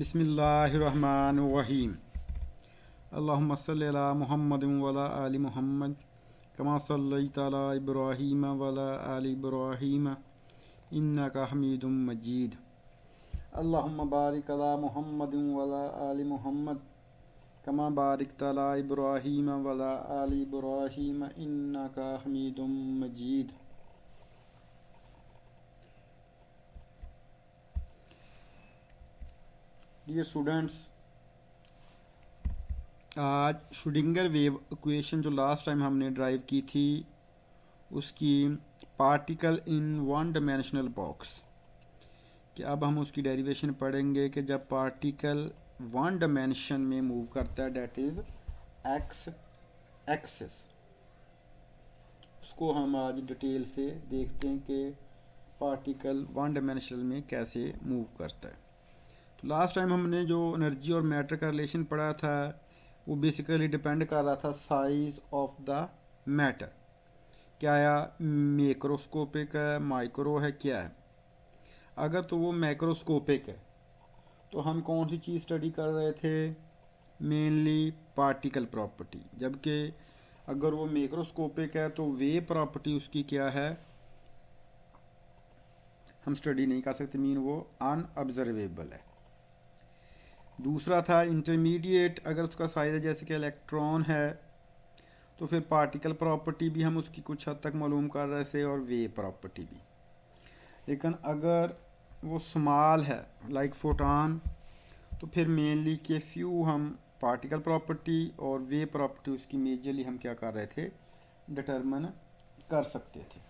बिस्मिल्लाहिर्रहमानिर्रहीम। अल्लाहुम्मा सल्लि अला मुहम्मदिन व अला आलि मुहम्मद कमा सल्लैता अला इब्राहीम व अला आलि इब्राहीम इन्नका हमीदुम मजीद। अल्लाहुम्मा बारिक अला मुहम्मदिन व अला आलि मुहम्मद कमा बारिकता अला इब्राहीम व अला आलि इब्राहीम इन्नका हमीदुम मजीद। डियर स्टूडेंट्स, आज श्रोडिंगर वेव इक्वेशन जो लास्ट टाइम हमने ड्राइव की थी उसकी particle in one dimensional box कि अब हम उसकी डेरिवेशन पढ़ेंगे कि जब पार्टिकल वन डायमेंशन में मूव करता है, डेट इज़ एक्स एक्सिस, उसको हम आज डिटेल से देखते हैं कि पार्टिकल वन डायमेंशनल में कैसे मूव करता है। तो लास्ट टाइम हमने जो एनर्जी और मैटर का रिलेशन पढ़ा था वो बेसिकली डिपेंड कर रहा था साइज़ ऑफ द मैटर, क्या या मैक्रोस्कोपिक है, माइक्रो है, क्या है। अगर तो वो मैक्रोस्कोपिक है तो हम कौन सी चीज़ स्टडी कर रहे थे, मेनली पार्टिकल प्रॉपर्टी। जबकि अगर वो मैक्रोस्कोपिक है तो वेव प्रॉपर्टी उसकी क्या है हम स्टडी नहीं कर सकते, मीन वो अनऑब्जर्वेबल है। दूसरा था इंटरमीडिएट, अगर उसका साइज है जैसे कि इलेक्ट्रॉन है तो फिर पार्टिकल प्रॉपर्टी भी हम उसकी कुछ हद तक मालूम कर रहे थे और वेव प्रॉपर्टी भी। लेकिन अगर वो स्मॉल है लाइक फोटॉन तो फिर मेनली के फ्यू हम पार्टिकल प्रॉपर्टी और वेव प्रॉपर्टी उसकी मेजरली हम क्या कर रहे थे, डिटरमिन कर सकते थे।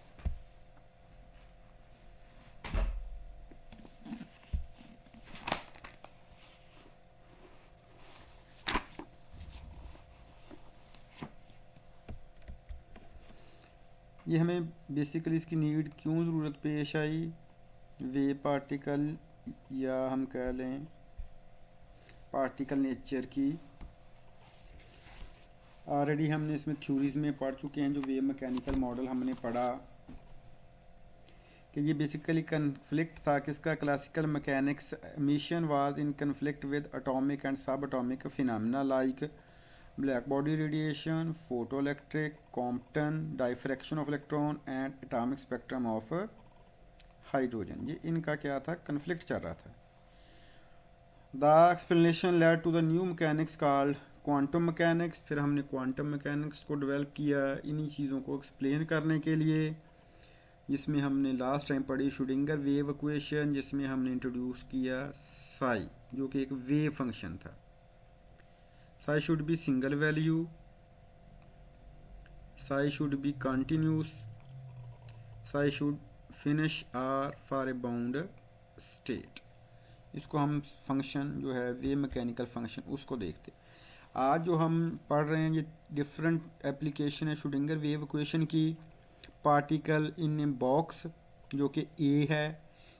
ये हमें बेसिकली इसकी नीड क्यों ज़रूरत पेश आई, वेव पार्टिकल या हम कह लें पार्टिकल नेचर की। ऑलरेडी हमने इसमें थ्योरीज में पढ़ चुके हैं। जो वेव मैकेनिकल मॉडल हमने पढ़ा कि ये बेसिकली कन्फ्लिक्ट था किसका, classical mechanics. Mission was in conflict with atomic and sub atomic phenomena like black body radiation, photoelectric, Compton, diffraction of electron and atomic spectrum of hydrogen. ये इनका क्या था, कन्फ्लिक्ट चल रहा था। The explanation led to the new mechanics called quantum mechanics. फिर हमने quantum mechanics को डेवलप किया इन्हीं चीज़ों को एक्सप्लेन करने के लिए, जिसमें हमने लास्ट टाइम पढ़ी श्रोडिंगर वेव इक्वेशन, जिसमें हमने इंट्रोड्यूस किया साई, जो कि एक वेव फंक्शन था। psi should be single value, psi should be continuous, psi should finish or for a bound state। इसको हम फंक्शन जो है वेव मैकेनिकल फंक्शन उसको देखते। आज जो हम पढ़ रहे हैं ये डिफरेंट एप्लीकेशन है श्रोडिंगर वेव इक्वेशन की। पार्टिकल इन ए बॉक्स, जो कि ए है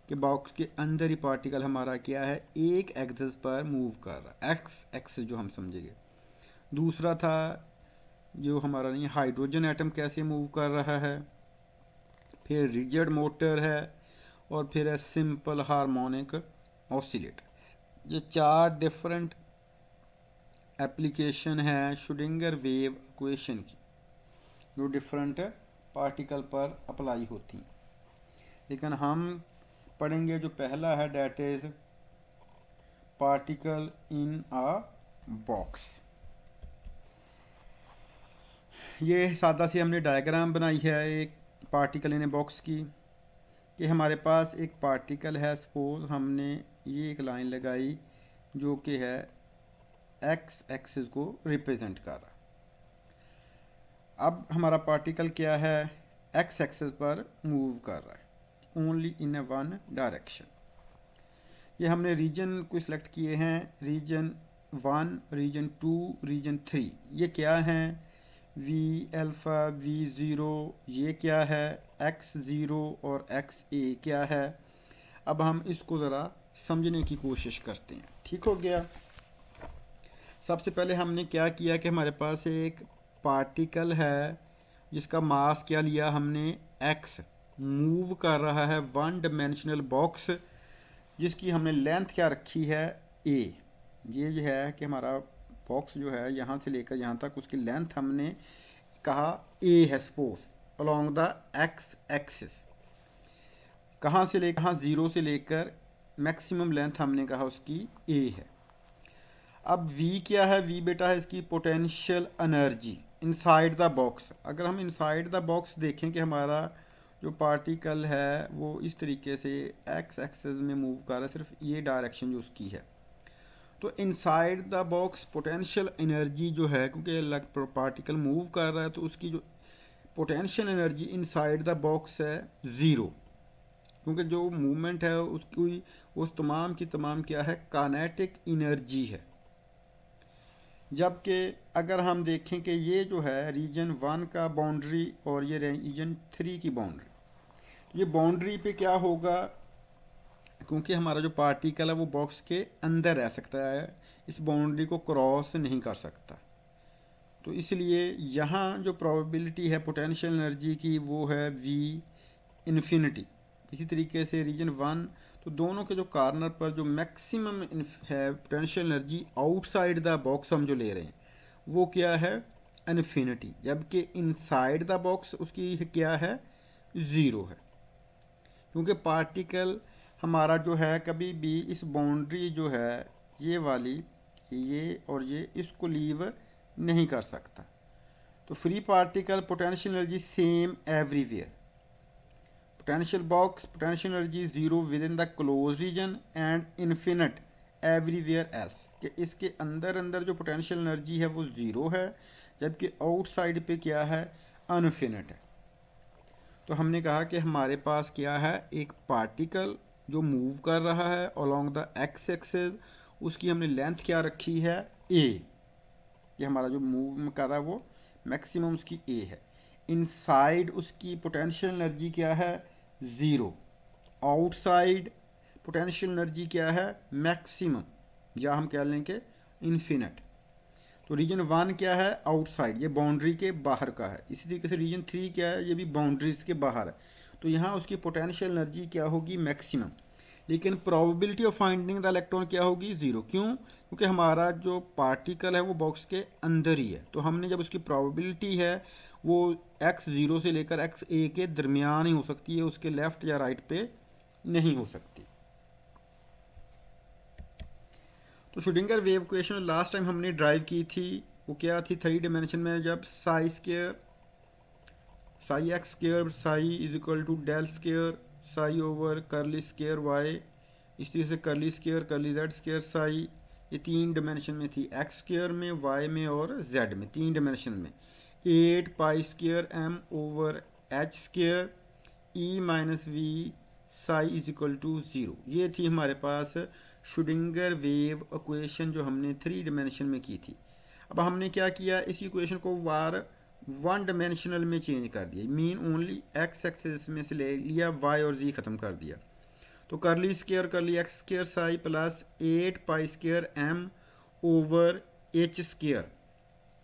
कि बॉक्स के अंदर ही पार्टिकल हमारा क्या है, एक एक्सिस पर मूव कर रहा है, एक्स एक्सिस जो हम समझेंगे। दूसरा था जो हमारा नहीं, हाइड्रोजन एटम कैसे मूव कर रहा है। फिर रिजिड मोटर है और फिर है सिंपल हार्मोनिक ऑसिलेटर। ये चार डिफरेंट एप्लीकेशन है श्रोडिंगर वेव इक्वेशन की, जो डिफरेंट पार्टिकल पर अप्लाई होती हैं। लेकिन हम पढ़ेंगे जो पहला है, that is particle in a box. ये सादा सी हमने डायग्राम बनाई है एक पार्टिकल इन ए बॉक्स की, कि हमारे पास एक पार्टिकल है। सपोज हमने ये एक लाइन लगाई जो कि है एक्स एक्सिस को रिप्रेजेंट कर रहा। अब हमारा पार्टिकल क्या है, एक्स एक्सिस पर मूव कर रहा है, only in A one direction. ये हमने रीजन को सिलेक्ट किए हैं, रीजन 1, रीजन 2, रीजन 3। ये क्या हैं, वी अल्फ़ा, वी ज़ीरो, ये क्या है, एक्स ज़ीरो और एक्स ए क्या है। अब हम इसको ज़रा समझने की कोशिश करते हैं। ठीक हो गया। सबसे पहले हमने क्या किया कि हमारे पास एक पार्टिकल है जिसका मास क्या लिया हमने, एक्स, मूव कर रहा है वन डायमेंशनल बॉक्स, जिसकी हमने लेंथ क्या रखी है, ए, ये जो है कि हमारा बॉक्स जो है यहाँ से लेकर यहाँ तक उसकी लेंथ हमने कहा ए है suppose along the x axis, कहाँ से लेकर कहाँ 0 से लेकर मैक्सिमम लेंथ हमने कहा उसकी ए है। अब v क्या है? v बेटा है इसकी potential energy inside the box. अगर हम इनसाइड द बॉक्स देखें कि हमारा जो पार्टिकल है वो इस तरीके से एक्स एक्सिस में मूव कर रहा है, सिर्फ ये डायरेक्शन जो उसकी है, तो inside the box potential energy जो है, क्योंकि पार्टिकल मूव कर रहा है तो उसकी जो potential energy inside the box है ज़ीरो, क्योंकि जो मूवमेंट है उसकी उस तमाम की तमाम क्या है? काइनेटिक एनर्जी है। जबकि अगर हम देखें कि ये जो है रीजन 1 का बाउंड्री और ये रीजन 3 की बाउंड्री, ये बाउंड्री पे क्या होगा? क्योंकि हमारा जो पार्टिकल है वो बॉक्स के अंदर रह सकता है, इस बाउंड्री को क्रॉस नहीं कर सकता, तो इसलिए यहाँ जो प्रोबेबिलिटी है पोटेंशियल एनर्जी की वो है v इन्फिनिटी। इसी तरीके से रीजन 1, तो दोनों के जो कॉर्नर पर जो मैक्सिमम है potential energy outside the box हम जो ले रहे हैं वो क्या है? इन्फिनिटी। जबकि इनसाइड द बॉक्स उसकी क्या है? ज़ीरो है, क्योंकि पार्टिकल हमारा जो है कभी भी इस बाउंड्री जो है ये वाली, ये और ये, इसको लीव नहीं कर सकता। तो free particle potential energy same everywhere, potential box potential energy zero within the close region and infinite everywhere else, कि इसके अंदर अंदर जो पोटेंशियल एनर्जी है वो ज़ीरो है, जबकि आउटसाइड पे क्या है? अनफिनिट है। तो हमने कहा कि हमारे पास क्या है? एक पार्टिकल जो मूव कर रहा है अलोंग द एक्स एक्सिस, उसकी हमने लेंथ क्या रखी है? ए। ये हमारा जो मूव कर रहा है वो मैक्सिमम उसकी ए है। इनसाइड उसकी पोटेंशियल एनर्जी क्या है? ज़ीरो। आउटसाइड पोटेंशियल एनर्जी क्या है? मैक्सिमम, या हम कह लें कि इन्फिनिट। तो रीजन 1 क्या है? आउटसाइड, ये बाउंड्री के बाहर का है। इसी तरीके से रीजन 3 क्या है? ये भी बाउंड्रीज के बाहर है, तो यहाँ उसकी पोटेंशियल एनर्जी क्या होगी? मैक्सिमम। लेकिन probability of finding the electron क्या होगी? ज़ीरो। क्यों? क्योंकि हमारा जो पार्टिकल है वो बॉक्स के अंदर ही है, तो हमने जब उसकी प्रोबेबिलिटी है वो x0 से लेकर xa के दरमियान ही हो सकती है, उसके लेफ्ट या राइट पे नहीं हो सकती। तो Schrodinger wave equation last time हमने ड्राइव की थी वो क्या थी? 3 डायमेंशन में जब psi square psi X square psi is equal to del square psi over curly square Y, इस तरह से करली स्क्वायर करली जेड स्क्वायर साई, ये 3 डायमेंशन में थी, एक्स स्क्वायर में, वाई में और जेड में, 3 डायमेंशन में। 8 pi square M over H square E minus V psi is equal to zero. ये थी हमारे पास श्रोडिंगर वेव इक्वेशन जो हमने 3 डायमेंशन में की थी। अब हमने क्या किया? इस इक्वेशन को 1 डायमेंशनल में चेंज कर दिया, मीन ओनली एक्स एक्सिस में से ले लिया, वाई और जी ख़त्म कर दिया। तो curly square curly X square psi plus 8 pi square M over H square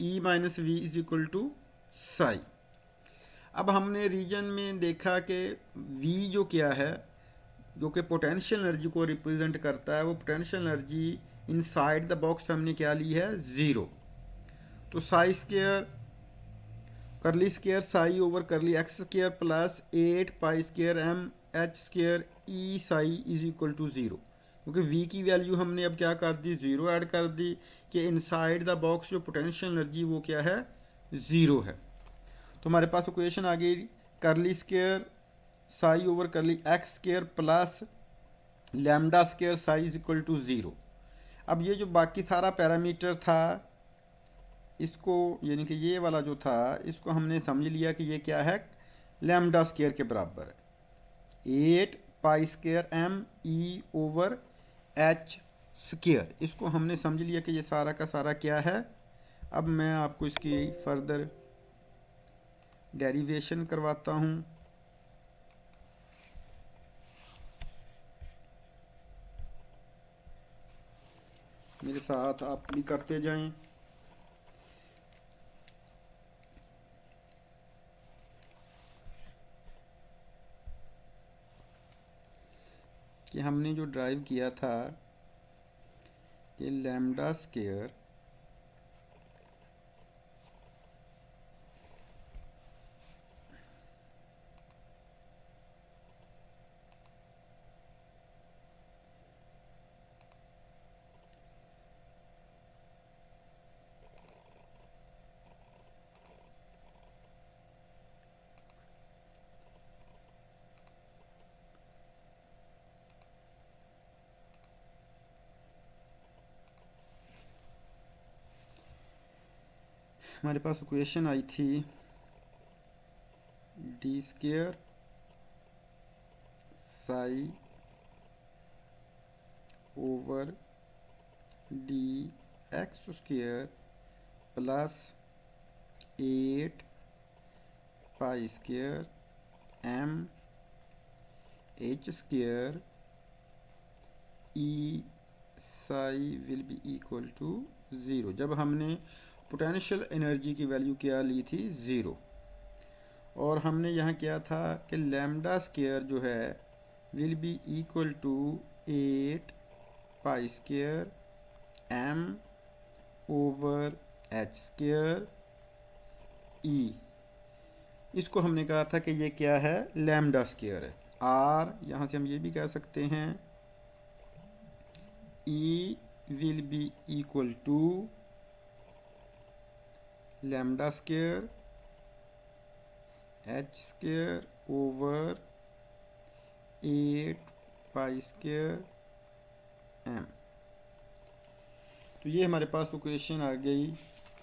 E minus V is equal to psi. अब हमने रीजन में देखा कि v जो क्या है, जो कि पोटेंशियल एनर्जी को रिप्रेजेंट करता है, वो potential energy inside the box हमने क्या ली है? ज़ीरो। तो psi square curly square psi over curly X square plus 8 pi square M H square E psi is equal to zero, क्योंकि v की वैल्यू हमने अब क्या कर दी? ज़ीरो ऐड कर दी, कि इनसाइड द बॉक्स जो पोटेंशियल एनर्जी वो क्या है? ज़ीरो है। तो हमारे पास इक्वेशन आ गई curly square psi over curly X square plus lambda square psi is equal to zero. अब ये जो बाकी सारा पैरामीटर था इसको, यानी कि ये वाला जो था, इसको हमने समझ लिया कि ये क्या है? लैम्डा स्क्वायर के बराबर है 8 pi square M E over H square. इसको हमने समझ लिया कि ये सारा का सारा क्या है। अब मैं आपको इसकी फर्दर डेरिवेशन करवाता हूँ। मेरे साथ आप भी करते जाएं। कि हमने जो ड्राइव किया था कि लैम्डा स्क्वायर हमारे पास इक्वेशन आई थी D square psi over D X square plus 8 pi square M H square E psi will be equal to 0। जब हमने पोटेंशियल एनर्जी की वैल्यू क्या ली थी 0, और हमने यहाँ क्या था कि लैम्डा स्क्वायर जो है will be equal to 8 pi square M over H square E. इसको हमने कहा था कि ये क्या है, लैम्डा स्क्वायर है। आर यहाँ से हम ये भी कह सकते हैं E will be equal to lambda square H square over 8 pi square M. तो ये हमारे पास इक्वेशन आ गई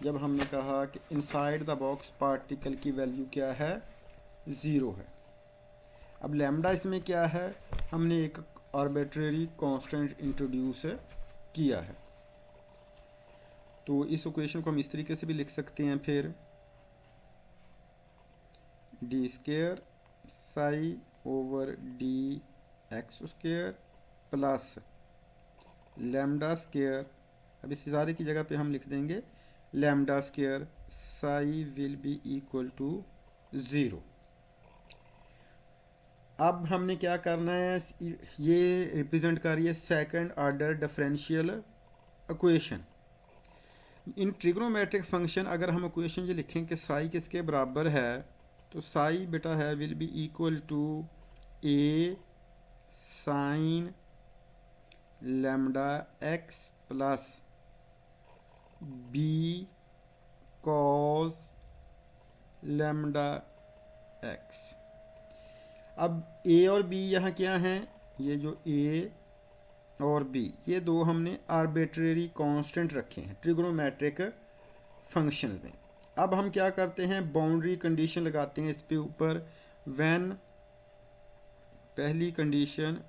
जब हमने कहा कि इनसाइड द बॉक्स पार्टिकल की वैल्यू क्या है, 0 है। अब लैम्डा इसमें क्या है, हमने एक आर्बिट्रेरी कांस्टेंट इंट्रोड्यूस किया है। तो इस इक्वेशन को हम इस तरीके से भी लिख सकते हैं फिर D square psi over D X square plus lambda square, अब इस सारे की जगह पे हम लिख देंगे lambda square psi will be equal to 0। अब हमने क्या करना है, ये रिप्रेजेंट कर रही है सेकंड ऑर्डर डिफरेंशियल इक्वेशन। इन ट्रिग्नोमेट्रिक फंक्शन अगर हम इक्वेशन ये लिखें कि साई किसके बराबर है, तो साई बेटा है will be equal to A sine lambda X plus B cos lambda X. अब ए और बी यहाँ क्या हैं, ये जो ए और बी ये दो हमने आर्बिट्रेरी कांस्टेंट रखे हैं ट्रिग्नोमेट्रिक फंक्शन में। अब हम क्या करते हैं, बाउंड्री कंडीशन लगाते हैं इस पे ऊपर। व्हेन पहली condition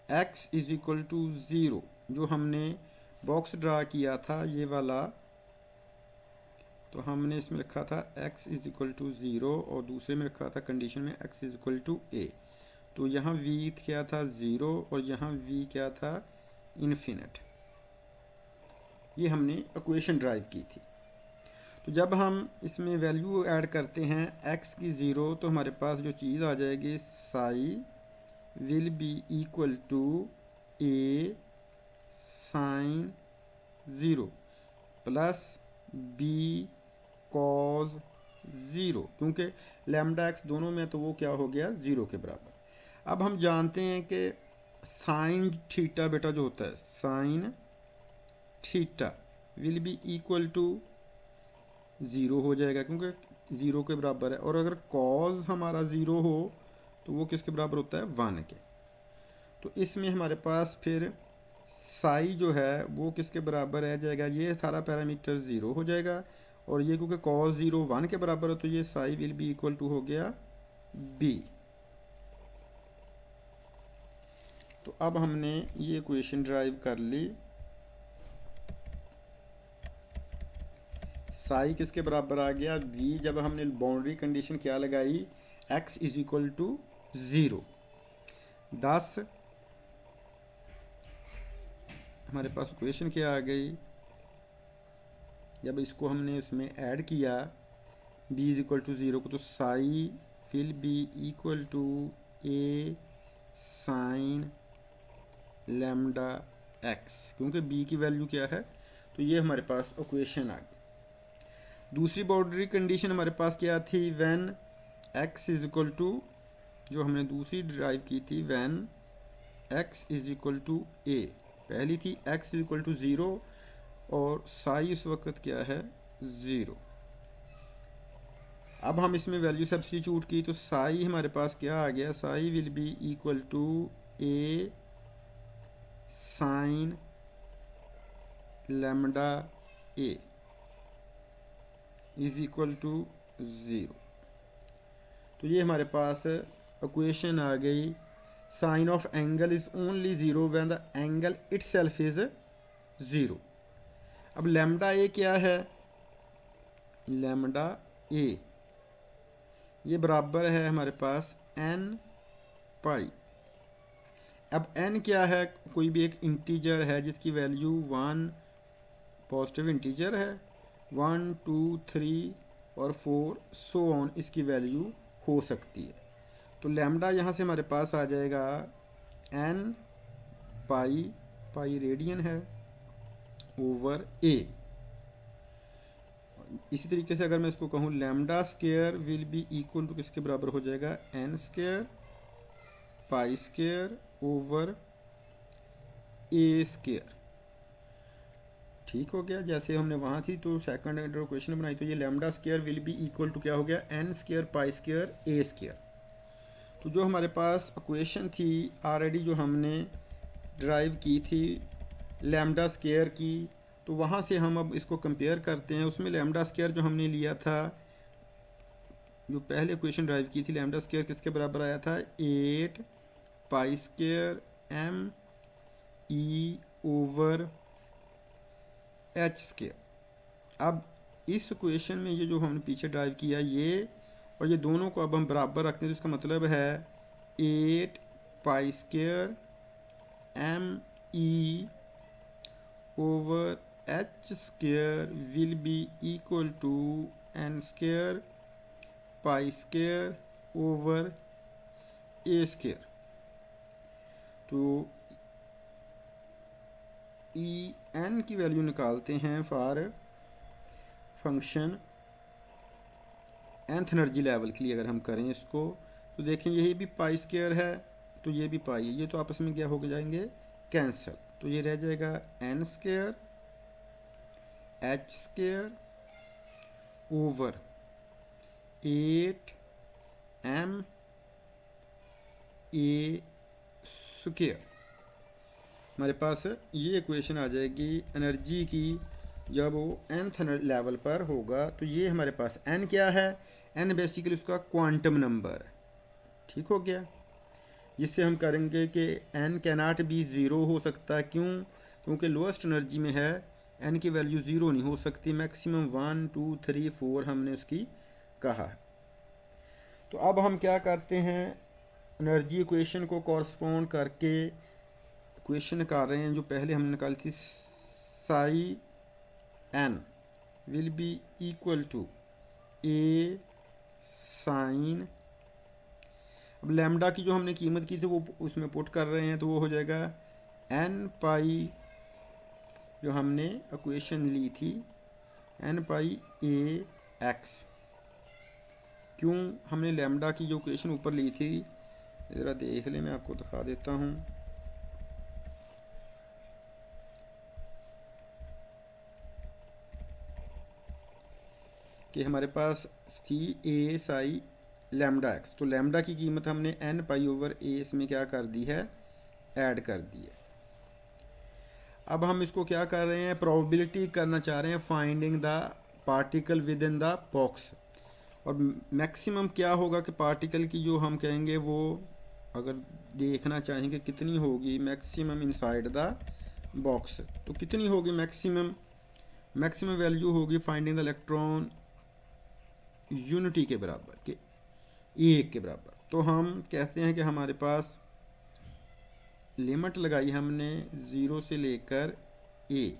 x is equal to 0, जो हमने बॉक्स ड्रा किया था ये वाला, तो हमने इसमें रखा था x इज इक्वल टू 0 और दूसरे में रखा था कंडीशन में x is equal to a। तो यहाँ v क्या था 0 और यहाँ v क्या था इन्फिनिट। ये हमने इक्वेशन ड्राइव की थी। तो जब हम इसमें वैल्यू ऐड करते हैं x की 0, तो हमारे पास जो चीज़ आ जाएगी psi will be equal to a sine 0 plus b cos 0, क्योंकि लैम्डा एक्स दोनों में तो वो क्या हो गया 0 के बराबर। अब हम जानते हैं कि साइन थीटा बेटा जो होता है sine theta will be equal to 0 हो जाएगा, क्योंकि 0 के बराबर है। और अगर कॉस हमारा 0 हो तो वो किसके बराबर होता है 1 के। तो इसमें हमारे पास फिर साई जो है वो किसके बराबर रह जाएगा, ये सारा पैरामीटर 0 हो जाएगा, और ये क्योंकि कॉस 0 1 के बराबर है तो ये psi will be equal to हो गया b। तो अब हमने ये इक्वेशन ड्राइव कर ली। साई किसके बराबर आ गया v, जब हमने बाउंड्री कंडीशन क्या लगाई x इज इक्वल टू 0। 10 हमारे पास इक्वेशन क्या आ गई, जब इसको हमने इसमें ऐड किया b इज इक्वल टू 0 को, तो psi will be equal to a sine lambda X, क्योंकि बी की वैल्यू क्या है, तो ये हमारे पास इक्वेशन आ गई। दूसरी बाउंड्री कंडीशन हमारे पास क्या थी, when X is equal to, जो हमने दूसरी ड्राइव की थी, when X is equal to A. पहली थी एक्स इज इक्वल टू 0 और साई उस वक्त क्या है 0। अब हम इसमें वैल्यू सब्स्टिट्यूट की तो साई हमारे पास क्या आ गया, psi will be equal to A sine lambda A is equal to 0। तो ये हमारे पास इक्वेशन आ गई, sine of angle is only 0 when the angle itself is 0। अब लैम्डा ए क्या है, लैम्डा ए ये बराबर है हमारे पास n पाई। अब n क्या है, कोई भी एक इंटीजर है जिसकी वैल्यू 1 पॉजिटिव इंटीजर है, 1 2 3 और 4 सो ऑन इसकी वैल्यू हो सकती है। तो लैम्डा यहाँ से हमारे पास आ जाएगा n पाई, पाई रेडियन है, ओवर a। इसी तरीके से अगर मैं इसको कहूँ lambda square will be equal to किसके बराबर हो जाएगा, n square pi square over a square. ठीक हो गया, जैसे हमने वहाँ थी तो सेकंड ऑर्डर इक्वेशन बनाई, तो ये lambda square will be equal to क्या हो गया, n square pi square a square. तो जो हमारे पास इक्वेशन थी ऑलरेडी जो हमने ड्राइव की थी लैम्डा स्क्वायर की, तो वहाँ से हम अब इसको कंपेयर करते हैं। उसमें लैम्डा स्क्वायर जो हमने लिया था, जो पहले इक्वेशन ड्राइव की थी, लैम्डा स्क्वायर किसके बराबर आया था, 8 pi square m e over h square. अब इस इक्वेशन में ये जो हमने पीछे ड्राइव किया ये और ये दोनों को अब हम बराबर रखते हैं, तो इसका मतलब है 8 pi square m e over h square will be equal to n square pi square over a square. तो ई एन की वैल्यू निकालते हैं for function nth energy level के लिए। अगर हम करें इसको तो देखें यही भी पाई स्क्वायर है, तो ये भी पाई है, ये तो आपस में क्या हो जाएंगे कैंसिल, तो ये रह जाएगा n square h square over 8 m a square. हमारे पास ये इक्वेशन आ जाएगी एनर्जी की जब वो nth लेवल पर होगा। तो ये हमारे पास n क्या है, n बेसिकली उसका क्वांटम नंबर, ठीक हो गया। जिससे हम करेंगे कि n कैनॉट बी ज़ीरो हो सकता, क्यों, क्योंकि लोएस्ट एनर्जी में है, n की वैल्यू ज़ीरो नहीं हो सकती, मैक्सिमम 1 2 3 4 हमने उसकी कहा। तो अब हम क्या करते हैं, एनर्जी इक्वेशन को कॉरस्पॉन्ड करके इक्वेशन निकाल रहे हैं जो पहले हमने निकाली थी, psi n will be equal to a sine. अब लैम्डा की जो हमने कीमत की थी वो उसमें पुट कर रहे हैं, तो वो हो जाएगा n पाई, जो हमने इक्वेशन ली थी n पाई a x। क्यों हमने लैम्डा की जो इक्वेशन ऊपर ली थी, ज़रा देख ले, मैं आपको दिखा देता हूँ। कि हमारे पास थी a साई लैम्डा x, तो लैम्डा की कीमत हमने n पाई ओवर a इसमें क्या कर दी है, ऐड कर दी है। अब हम इसको क्या कर रहे हैं, प्रोबेबिलिटी करना चाह रहे हैं, finding the particle with in the box. और मैक्सिमम क्या होगा कि पार्टिकल की जो हम कहेंगे वो अगर देखना चाहेंगे कितनी होगी मैक्सिमम इनसाइड द बॉक्स, तो कितनी होगी मैक्सिमम वैल्यू होगी फाइंडिंग द इलेक्ट्रॉन यूनिटी के बराबर, के एक के बराबर। तो हम कहते हैं कि हमारे पास लिमिट लगाई हमने 0 से लेकर a।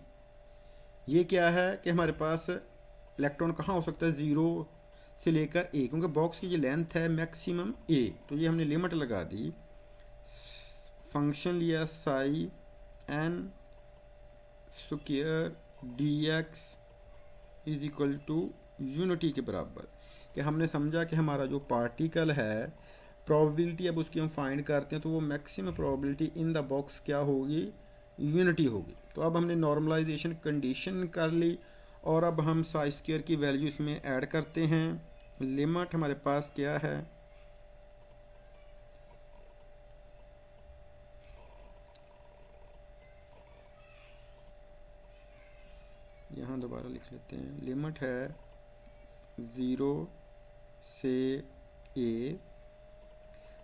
ये क्या है कि हमारे पास इलेक्ट्रॉन कहाँ हो सकता है, 0 से लेकर a, क्योंकि बॉक्स की जो लेंथ है मैक्सिमम a, तो ये हमने लिमिट लगा दी। फंक्शन लिया psi n square D X is equal to unity के बराबर, कि हमने समझा कि हमारा जो पार्टिकल है प्रोबेबिलिटी अब उसकी हम फाइंड करते हैं तो वो maximum probability in the box क्या होगी, यूनिटी होगी। तो अब हमने नॉर्मलाइजेशन कंडीशन कर ली और अब हम साई स्क्वायर की वैल्यू इसमें ऐड करते हैं। लिमिट हमारे पास क्या है, यहाँ दोबारा लिख लेते हैं, लिमिट है 0 से a।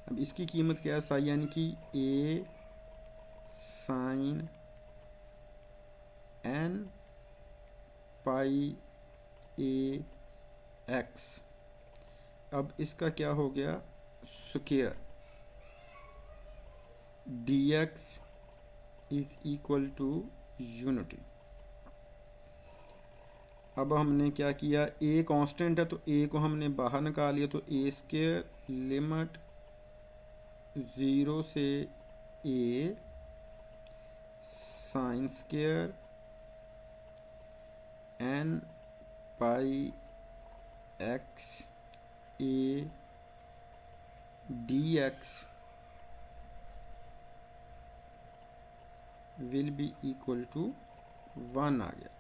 अब इसकी कीमत क्या है, साई यानी कि a sine n pi a x। अब इसका क्या हो गया, square dx is equal to unity. अब हमने क्या किया, a कांस्टेंट है तो a को हमने बाहर निकाल लिया, तो a स्क्वायर लिमिट 0 से a sine square n pi x a dx will be equal to 1 आ गया।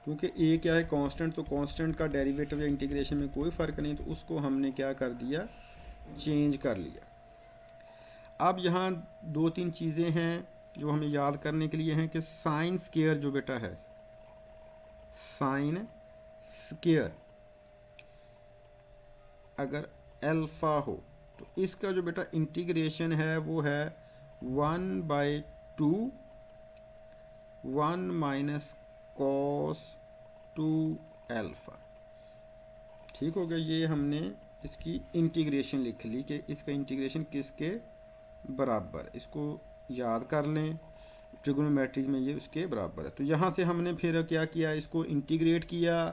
क्योंकि a क्या है, कांस्टेंट, तो कांस्टेंट का डेरिवेटिव या इंटीग्रेशन में कोई फ़र्क नहीं, तो उसको हमने क्या कर दिया, चेंज कर लिया। अब यहाँ दो तीन चीज़ें हैं जो हमें याद करने के लिए हैं कि साइन स्क्वायर जो बेटा है, साइन स्क्वायर अगर अल्फ़ा हो तो इसका जो बेटा इंटीग्रेशन है वो है 1/2 1 माइनस कॉस 2 अल्फ़ा। ठीक हो गया, ये हमने इसकी इंटीग्रेशन लिख ली कि इसका इंटीग्रेशन किसके बराबर, इसको याद कर लें, ट्रिग्नोमेट्री में ये उसके बराबर है। तो यहाँ से हमने फिर क्या किया, इसको इंटीग्रेट किया।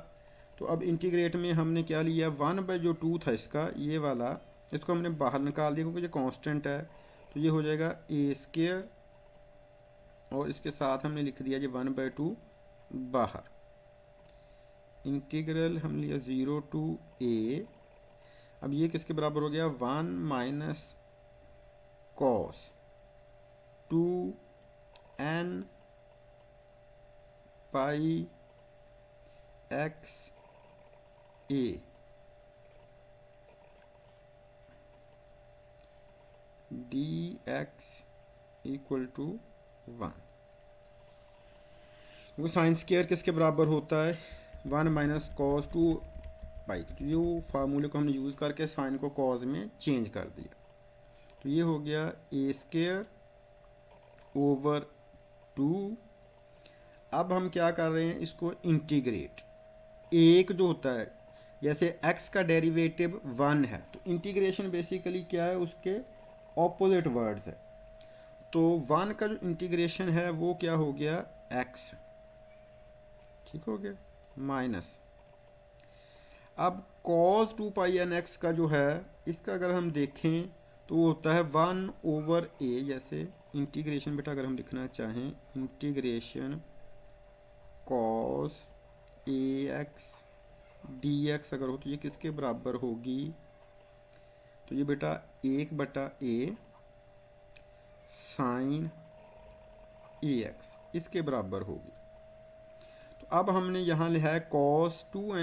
तो अब इंटीग्रेट में हमने क्या लिया, 1/2 था इसका, ये वाला, इसको हमने बाहर निकाल दिया क्योंकि ये कांस्टेंट है, तो ये हो जाएगा a स्क्वायर और इसके साथ हमने लिख दिया ये 1/2 बाहर। इंटीग्रल हम लिया 0 to a। अब ये किसके बराबर हो गया, 1 minus cos 2n pi x a dx equal to 1। वो साइन स्क्वायर किसके बराबर होता है, 1 माइनस कॉस 2 पाई। तो ये फार्मूले को हमने यूज़ करके साइन को कॉज में चेंज कर दिया। तो ये हो गया a स्क्वायर ओवर 2। अब हम क्या कर रहे हैं, इसको इंटीग्रेट। एक जो होता है, जैसे x का डेरिवेटिव 1 है तो इंटीग्रेशन बेसिकली क्या है, उसके ऑपोजिट वर्ड्स है। तो 1 का जो इंटीग्रेशन है वो क्या हो गया, x, ठीक हो गया, माइनस। अब cos 2 पाई एन एक्स का जो है, इसका अगर हम देखें तो वो होता है 1/a। जैसे इंटीग्रेशन बेटा अगर हम लिखना चाहें, इंटीग्रेशन cos ax dx अगर हो तो ये किसके बराबर होगी, तो ये बेटा 1/a साइन ax इसके बराबर होगी। तो अब हमने यहाँ लिखा है cos 2n